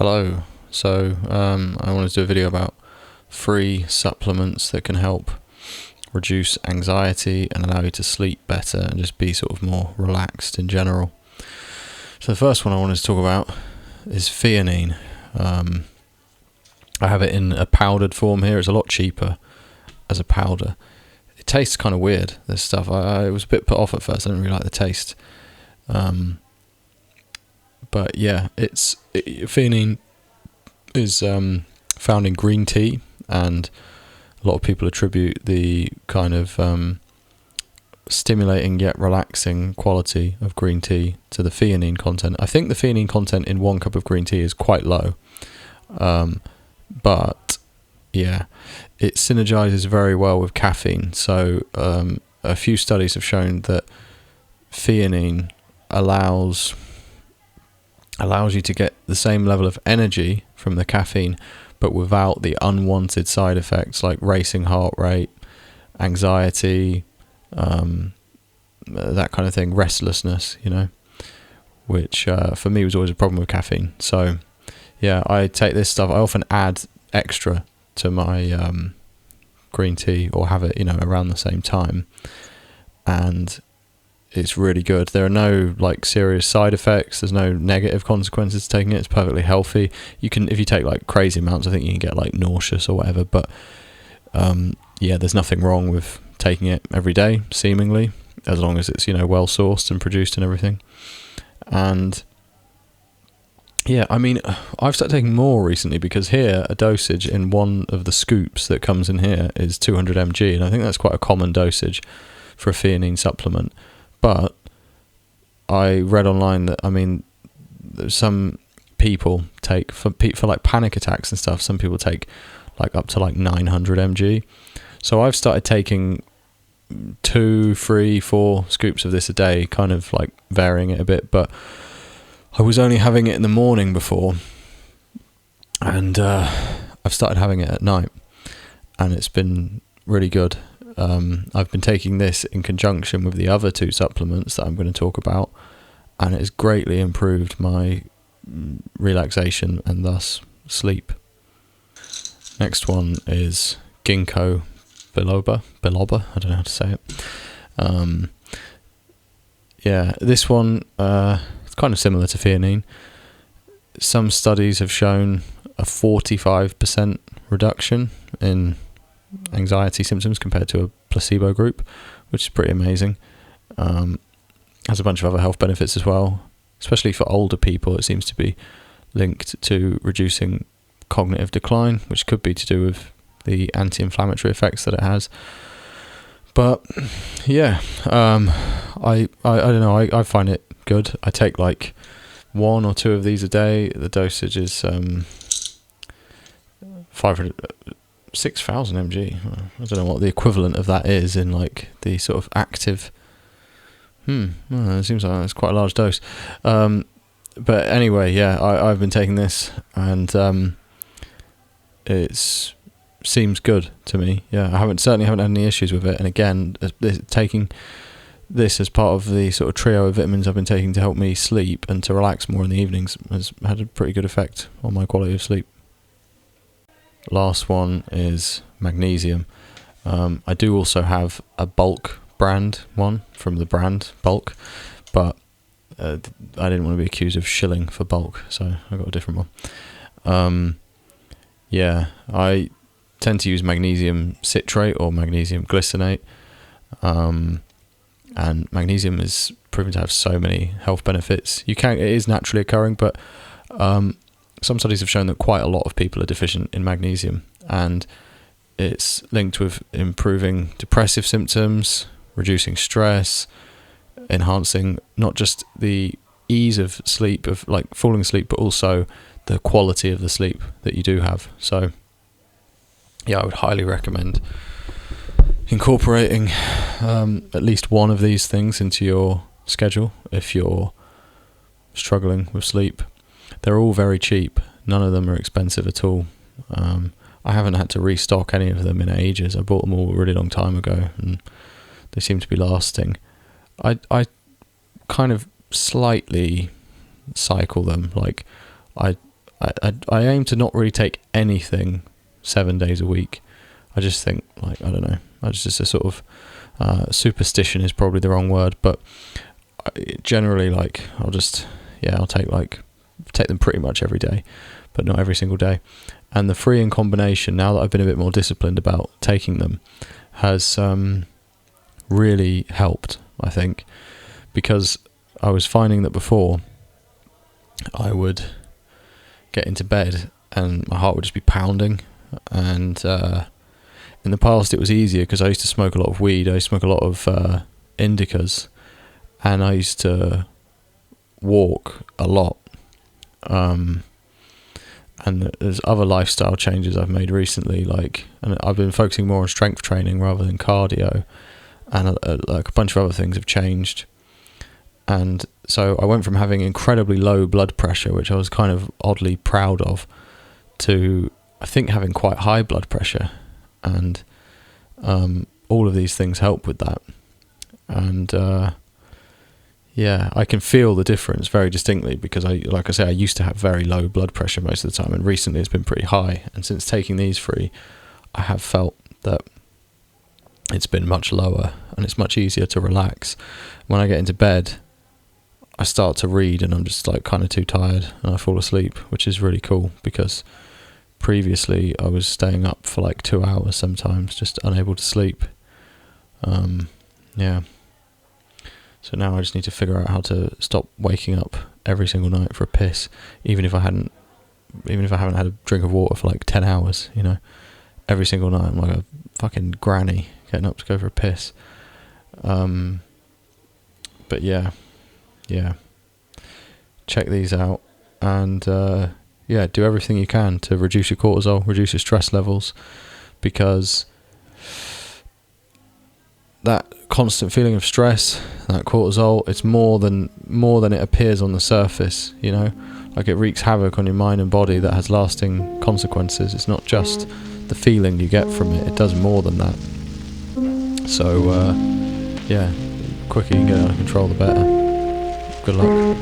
Hello. I wanted to do a video about free supplements that can help reduce anxiety and allow you to sleep better and just be sort of more relaxed in general. So the first one I wanted to talk about is theanine. I have it in a powdered form here. It's a lot cheaper as a powder. It tastes kind of weird, this stuff. I was a bit put off at first. I didn't really like the taste. But yeah, theanine is found in green tea, and a lot of people attribute the kind of stimulating yet relaxing quality of green tea to the theanine content. I think the theanine content in 1 cup of green tea is quite low, but yeah, it synergizes very well with caffeine. So a few studies have shown that theanine allows you to get the same level of energy from the caffeine, but without the unwanted side effects like racing heart rate, anxiety, that kind of thing, restlessness, which for me was always a problem with caffeine. So yeah, I take this stuff. I often add extra to my green tea, or have it around the same time, and it's really good. There are no serious side effects. There's no negative consequences to taking it. It's perfectly healthy. You can, if you take crazy amounts, I think you can get nauseous or whatever. But yeah, there's nothing wrong with taking it every day, seemingly, as long as it's well sourced and produced and everything. And yeah, I mean, I've started taking more recently, because here a dosage in one of the scoops that comes in here is 200 mg, and I think that's quite a common dosage for a theanine supplement. But I read online that, some people take, for panic attacks and stuff, some people take up to 900 mg. So I've started taking 2, 3, 4 scoops of this a day, kind of varying it a bit. But I was only having it in the morning before, and I've started having it at night, and it's been really good. I've been taking this in conjunction with the other 2 supplements that I'm going to talk about, and it has greatly improved my relaxation and thus sleep. Next one is ginkgo biloba. I don't know how to say it. Yeah, this one it's kind of similar to theanine. Some studies have shown a 45% reduction in anxiety symptoms compared to a placebo group, which is pretty amazing. Has a bunch of other health benefits as well, especially for older people. It seems to be linked to reducing cognitive decline, which could be to do with the anti-inflammatory effects that it has. But yeah, I don't know, I find it good. I take 1 or 2 of these a day. The dosage is 6,000 mg. I don't know what the equivalent of that is in the sort of active. It seems like it's quite a large dose. But anyway, yeah, I've been taking this, and it seems good to me. Yeah, I certainly haven't had any issues with it. And again, taking this as part of the sort of trio of vitamins I've been taking to help me sleep and to relax more in the evenings has had a pretty good effect on my quality of sleep. Last one is magnesium. I do also have a bulk brand one from the brand Bulk, but I didn't want to be accused of shilling for bulk, so I got a different one. Yeah, I tend to use magnesium citrate or magnesium glycinate, and magnesium is proven to have so many health benefits. It is naturally occurring, but some studies have shown that quite a lot of people are deficient in magnesium, and it's linked with improving depressive symptoms, reducing stress, enhancing not just the ease of sleep, of falling asleep, but also the quality of the sleep that you do have. So yeah, I would highly recommend incorporating at least one of these things into your schedule if you're struggling with sleep. They're all very cheap. None of them are expensive at all. I haven't had to restock any of them in ages. I bought them all a really long time ago, and they seem to be lasting. I kind of slightly cycle them. I aim to not really take anything 7 days a week. I just think, like, I don't know, it's just a sort of superstition is probably the wrong word, but generally, like, I'll take them pretty much every day, but not every single day. And the free in combination, now that I've been a bit more disciplined about taking them, has really helped, I think, because I was finding that before I would get into bed and my heart would just be pounding, and in the past it was easier because I used to smoke a lot of weed, I used to smoke a lot of indicas, and I used to walk a lot, and there's other lifestyle changes I've made recently, like, and I've been focusing more on strength training rather than cardio, and like a bunch of other things have changed. And so I went from having incredibly low blood pressure, which I was kind of oddly proud of, to I think having quite high blood pressure, and all of these things help with that. And yeah, I can feel the difference very distinctly because like I say, I used to have very low blood pressure most of the time, and recently it's been pretty high. And since taking these free, I have felt that it's been much lower and it's much easier to relax. When I get into bed, I start to read and I'm just like kind of too tired and I fall asleep, which is really cool because previously I was staying up for like 2 hours sometimes, just unable to sleep. Yeah. So now I just need to figure out how to stop waking up every single night for a piss, even if I haven't had a drink of water for like 10 hours, you know. Every single night I'm like a fucking granny getting up to go for a piss. But yeah. Check these out, and yeah, do everything you can to reduce your cortisol, reduce your stress levels, because that constant feeling of stress, that cortisol, it's more than it appears on the surface, you know. Like, it wreaks havoc on your mind and body that has lasting consequences. It's not just the feeling you get from it, it does more than that. So yeah, the quicker you can get it under control, the better. Good luck.